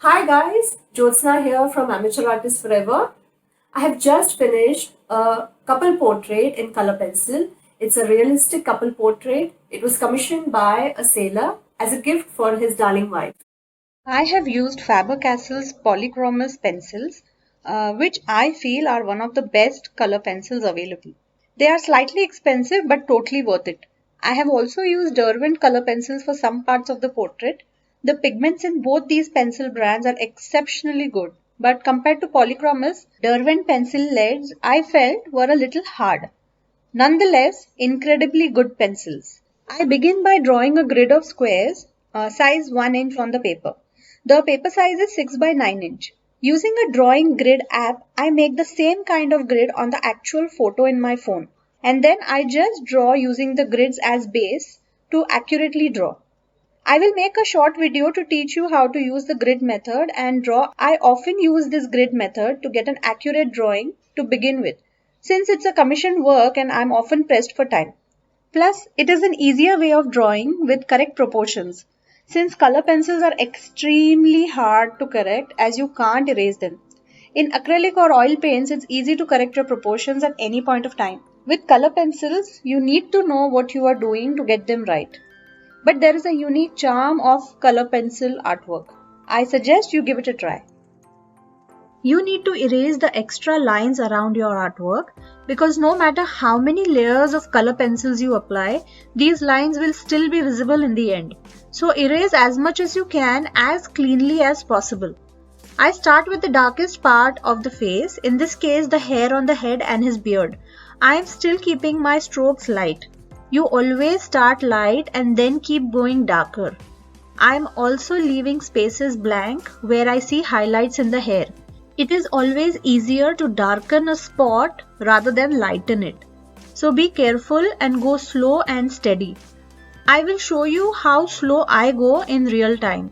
Hi guys, Jyotsna here from Amateur Artist Forever. I have just finished a couple portrait in color pencil. It's a realistic couple portrait. It was commissioned by a sailor as a gift for his darling wife. I have used Faber-Castell's polychromos pencils, which I feel are one of the best color pencils available. They are slightly expensive but totally worth it. I have also used Derwent color pencils for some parts of the portrait. The pigments in both these pencil brands are exceptionally good, but compared to polychromos, Derwent pencil leads I felt were a little hard. Nonetheless, incredibly good pencils. I begin by drawing a grid of squares, size 1 inch on the paper. The paper size is 6 by 9 inch. Using a drawing grid app, I make the same kind of grid on the actual photo in my phone. And then I just draw using the grids as base to accurately draw. I will make a short video to teach you how to use the grid method and draw. I often use this grid method to get an accurate drawing to begin with, since it's a commissioned work and I'm often pressed for time. Plus, it is an easier way of drawing with correct proportions, since color pencils are extremely hard to correct as you can't erase them. In acrylic or oil paints, it's easy to correct your proportions at any point of time. With color pencils, you need to know what you are doing to get them right. But there is a unique charm of color pencil artwork. I suggest you give it a try. You need to erase the extra lines around your artwork because no matter how many layers of color pencils you apply, these lines will still be visible in the end. So erase as much as you can as cleanly as possible. I start with the darkest part of the face, in this case the hair on the head and his beard. I am still keeping my strokes light. You always start light and then keep going darker. I am also leaving spaces blank where I see highlights in the hair. It is always easier to darken a spot rather than lighten it. So be careful and go slow and steady. I will show you how slow I go in real time.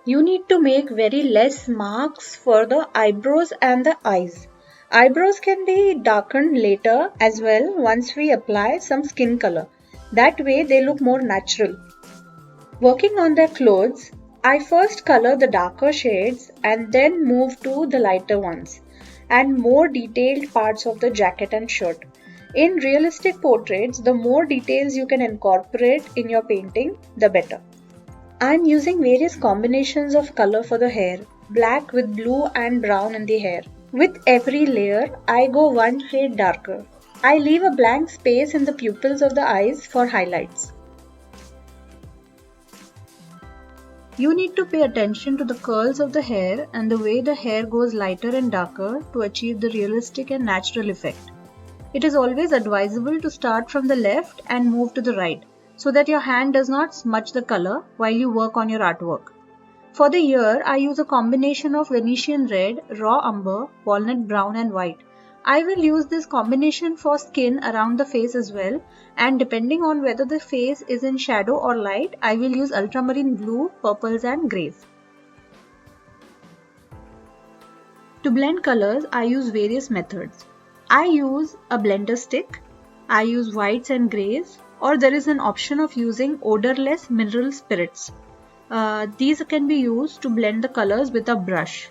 You need to make very less marks for the eyebrows and the eyes. Eyebrows can be darkened later as well once we apply some skin color. That way they look more natural. Working on their clothes, I first color the darker shades and then move to the lighter ones and more detailed parts of the jacket and shirt. In realistic portraits, the more details you can incorporate in your painting, the better. I'm using various combinations of color for the hair, black with blue and brown in the hair. With every layer, I go one shade darker. I leave a blank space in the pupils of the eyes for highlights. You need to pay attention to the curls of the hair and the way the hair goes lighter and darker to achieve the realistic and natural effect. It is always advisable to start from the left and move to the right, so that your hand does not smudge the color while you work on your artwork. For the ear, I use a combination of Venetian red, raw umber, walnut brown and white. I will use this combination for skin around the face as well, and depending on whether the face is in shadow or light, I will use ultramarine blue, purples and greys. To blend colors, I use various methods. I use a blender stick, I use whites and greys, or there is an option of using odorless mineral spirits. These can be used to blend the colors with a brush.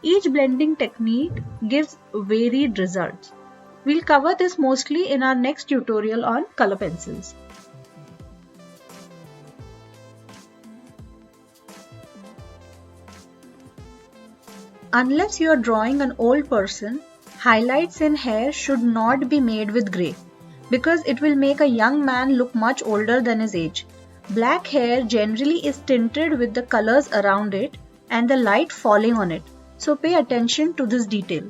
Each blending technique gives varied results. We'll cover this mostly in our next tutorial on color pencils. Unless you are drawing an old person, highlights in hair should not be made with grey, because it will make a young man look much older than his age. Black hair generally is tinted with the colors around it and the light falling on it, so pay attention to this detail.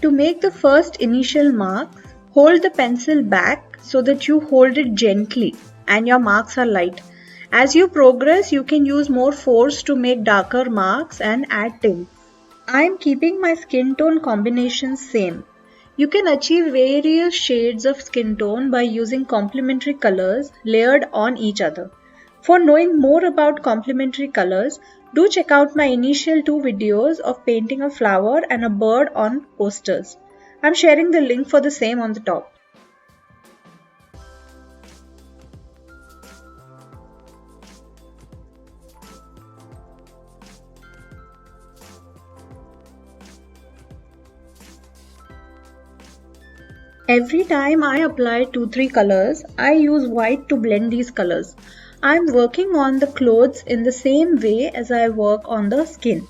To make the first initial marks, hold the pencil back so that you hold it gently and your marks are light. As you progress, you can use more force to make darker marks and add tints. I am keeping my skin tone combinations same. You can achieve various shades of skin tone by using complementary colors layered on each other. For knowing more about complementary colors, do check out my initial 2 videos of painting a flower and a bird on posters. I'm sharing the link for the same on the top. Every time I apply 2-3 colors, I use white to blend these colors. I'm working on the clothes in the same way as I work on the skin.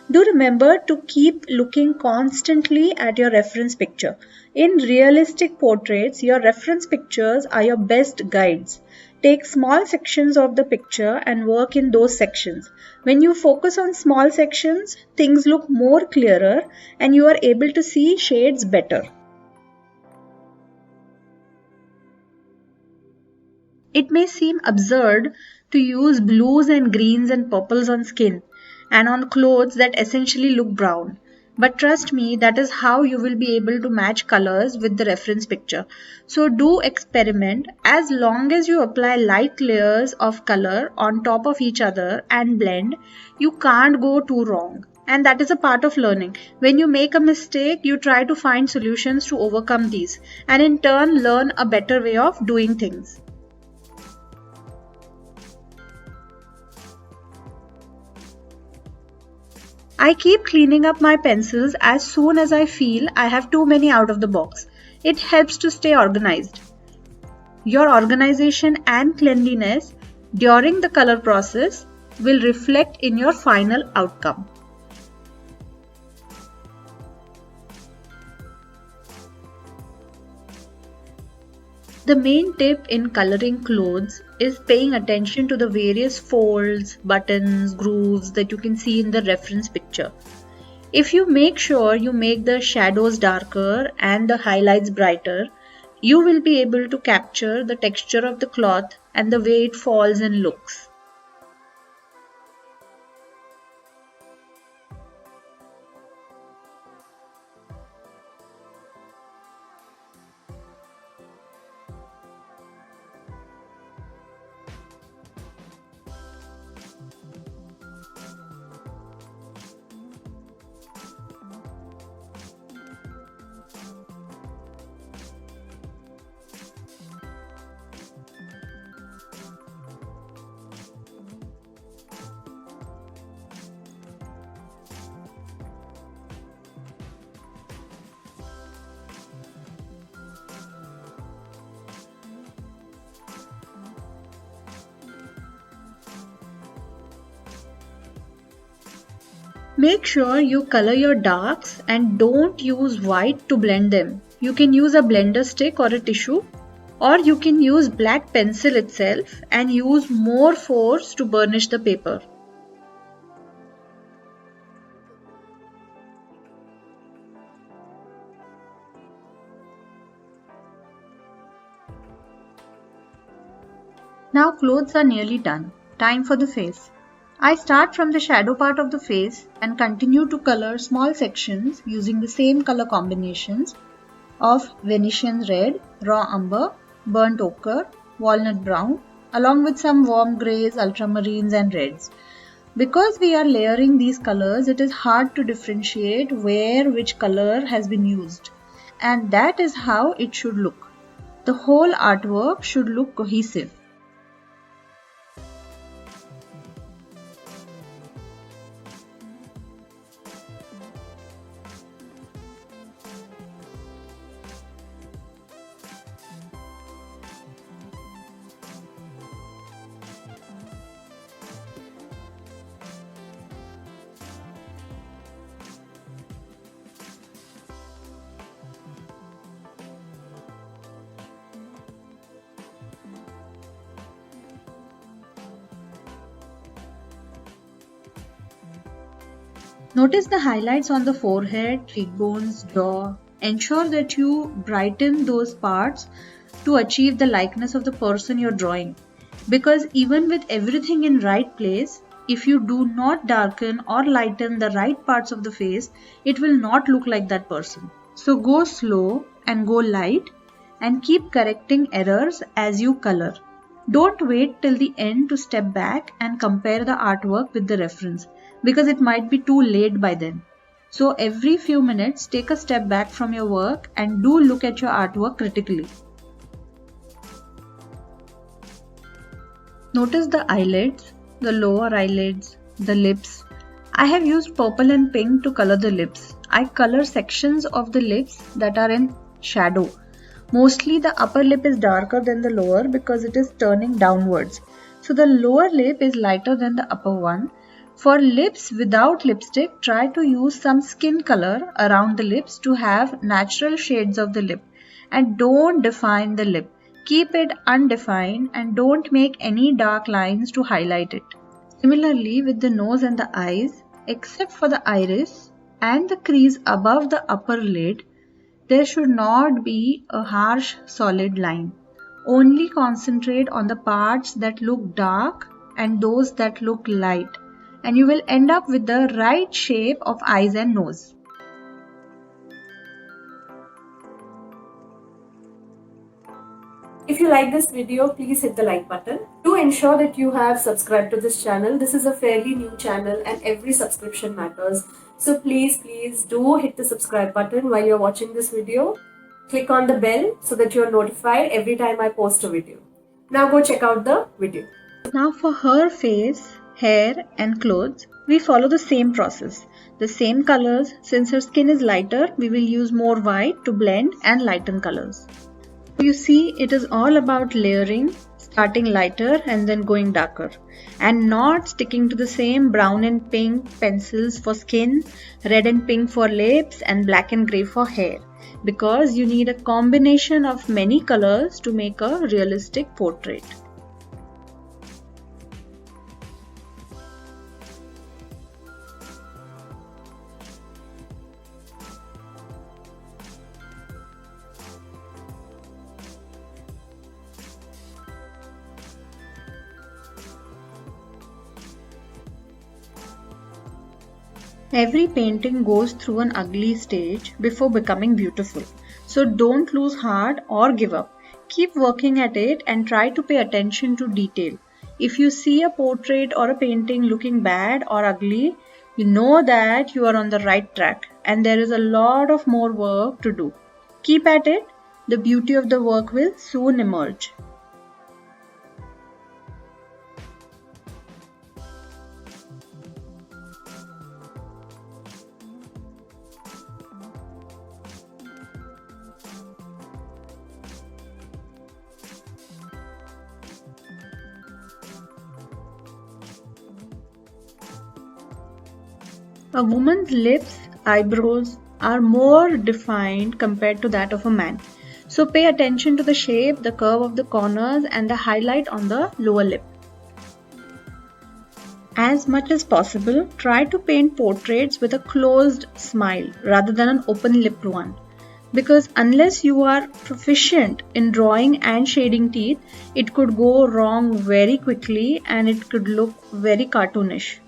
Do remember to keep looking constantly at your reference picture. In realistic portraits, your reference pictures are your best guides. Take small sections of the picture and work in those sections. When you focus on small sections, things look more clearer and you are able to see shades better. It may seem absurd to use blues and greens and purples on skin and on clothes that essentially look brown. But trust me, that is how you will be able to match colors with the reference picture. So do experiment. As long as you apply light layers of color on top of each other and blend, you can't go too wrong. And that is a part of learning. When you make a mistake, you try to find solutions to overcome these and in turn learn a better way of doing things. I keep cleaning up my pencils as soon as I feel I have too many out of the box. It helps to stay organized. Your organization and cleanliness during the color process will reflect in your final outcome. The main tip in coloring clothes is paying attention to the various folds, buttons, grooves that you can see in the reference picture. If you make sure you make the shadows darker and the highlights brighter, you will be able to capture the texture of the cloth and the way it falls and looks. Make sure you color your darks and don't use white to blend them. You can use a blender stick or a tissue, or you can use black pencil itself and use more force to burnish the paper. Now clothes are nearly done. Time for the face. I start from the shadow part of the face and continue to color small sections using the same color combinations of Venetian red, raw umber, burnt ochre, walnut brown, along with some warm greys, ultramarines and reds. Because we are layering these colors, it is hard to differentiate where which color has been used. And that is how it should look. The whole artwork should look cohesive. Notice the highlights on the forehead, cheekbones, jaw. Ensure that you brighten those parts to achieve the likeness of the person you're drawing. Because even with everything in right place, if you do not darken or lighten the right parts of the face, it will not look like that person. So go slow and go light and keep correcting errors as you color. Don't wait till the end to step back and compare the artwork with the reference because it might be too late by then. So every few minutes, take a step back from your work and do look at your artwork critically. Notice the eyelids, the lower eyelids, the lips. I have used purple and pink to color the lips. I color sections of the lips that are in shadow. Mostly the upper lip is darker than the lower because it is turning downwards. So the lower lip is lighter than the upper one. For lips without lipstick, try to use some skin color around the lips to have natural shades of the lip. And don't define the lip. Keep it undefined and don't make any dark lines to highlight it. Similarly with the nose and the eyes, except for the iris and the crease above the upper lid, there should not be a harsh solid line. Only concentrate on the parts that look dark and those that look light, and you will end up with the right shape of eyes and nose. If you like this video, please hit the like button. Do ensure that you have subscribed to this channel. This is a fairly new channel and every subscription matters. So please do hit the subscribe button while you're watching this video. Click on the bell so that you're notified every time I post a video. Now go check out the video. Now for her face, hair and clothes, we follow the same process. The same colors. Since her skin is lighter, we will use more white to blend and lighten colors. You see, it is all about layering, starting lighter and then going darker, and not sticking to the same brown and pink pencils for skin, red and pink for lips, and black and grey for hair, because you need a combination of many colors to make a realistic portrait. Every painting goes through an ugly stage before becoming beautiful. So don't lose heart or give up. Keep working at it and try to pay attention to detail. If you see a portrait or a painting looking bad or ugly, you know that you are on the right track and there is a lot of more work to do. Keep at it. The beauty of the work will soon emerge. A woman's lips, eyebrows are more defined compared to that of a man. So pay attention to the shape, the curve of the corners and the highlight on the lower lip. As much as possible, try to paint portraits with a closed smile rather than an open-lipped one. Because unless you are proficient in drawing and shading teeth, it could go wrong very quickly and it could look very cartoonish.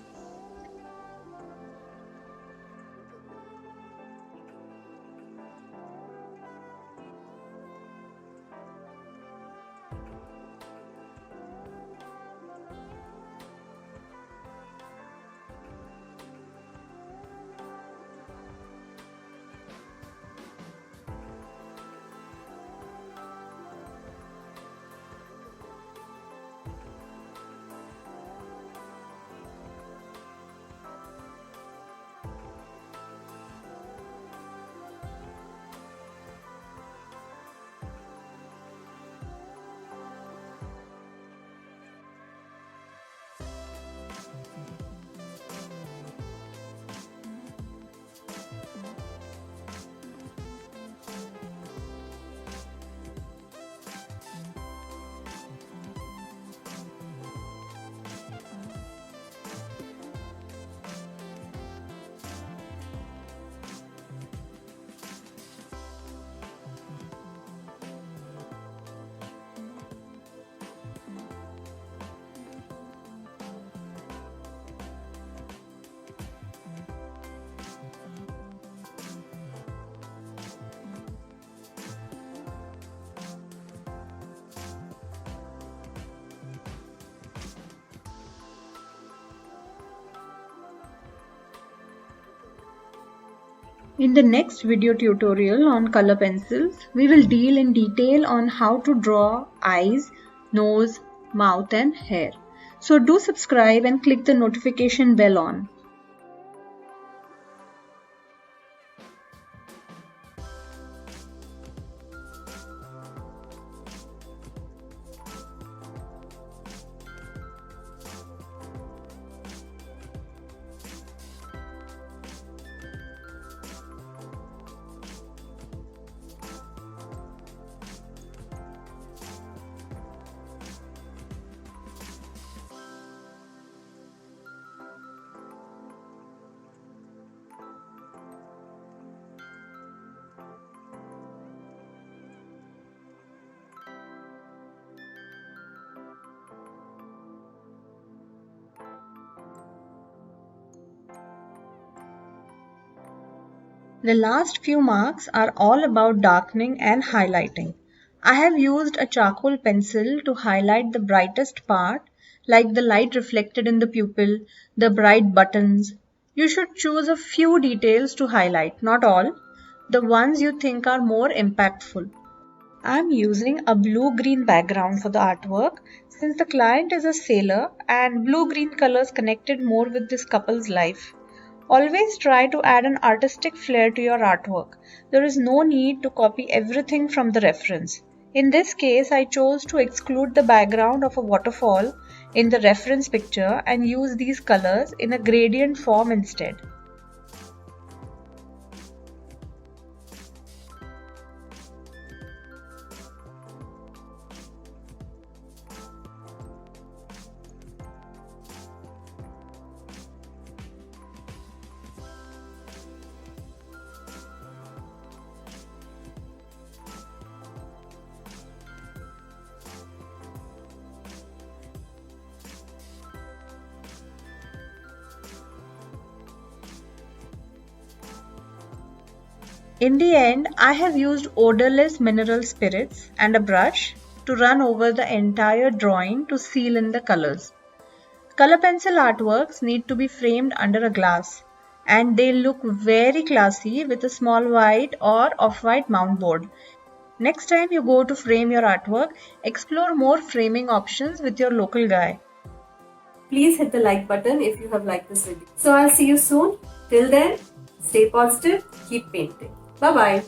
In the next video tutorial on color pencils, we will deal in detail on how to draw eyes, nose, mouth and hair. So do subscribe and click the notification bell on. The last few marks are all about darkening and highlighting. I have used a charcoal pencil to highlight the brightest part, like the light reflected in the pupil, the bright buttons. You should choose a few details to highlight, not all, the ones you think are more impactful. I'm using a blue-green background for the artwork since the client is a sailor and blue-green colors connected more with this couple's life. Always try to add an artistic flair to your artwork. There is no need to copy everything from the reference. In this case, I chose to exclude the background of a waterfall in the reference picture and use these colors in a gradient form instead. In the end, I have used odorless mineral spirits and a brush to run over the entire drawing to seal in the colors. Color pencil artworks need to be framed under a glass, and they look very classy with a small white or off-white mount board. Next time you go to frame your artwork, explore more framing options with your local guy. Please hit the like button if you have liked this video. So I'll see you soon. Till then, stay positive, keep painting. Bye-bye.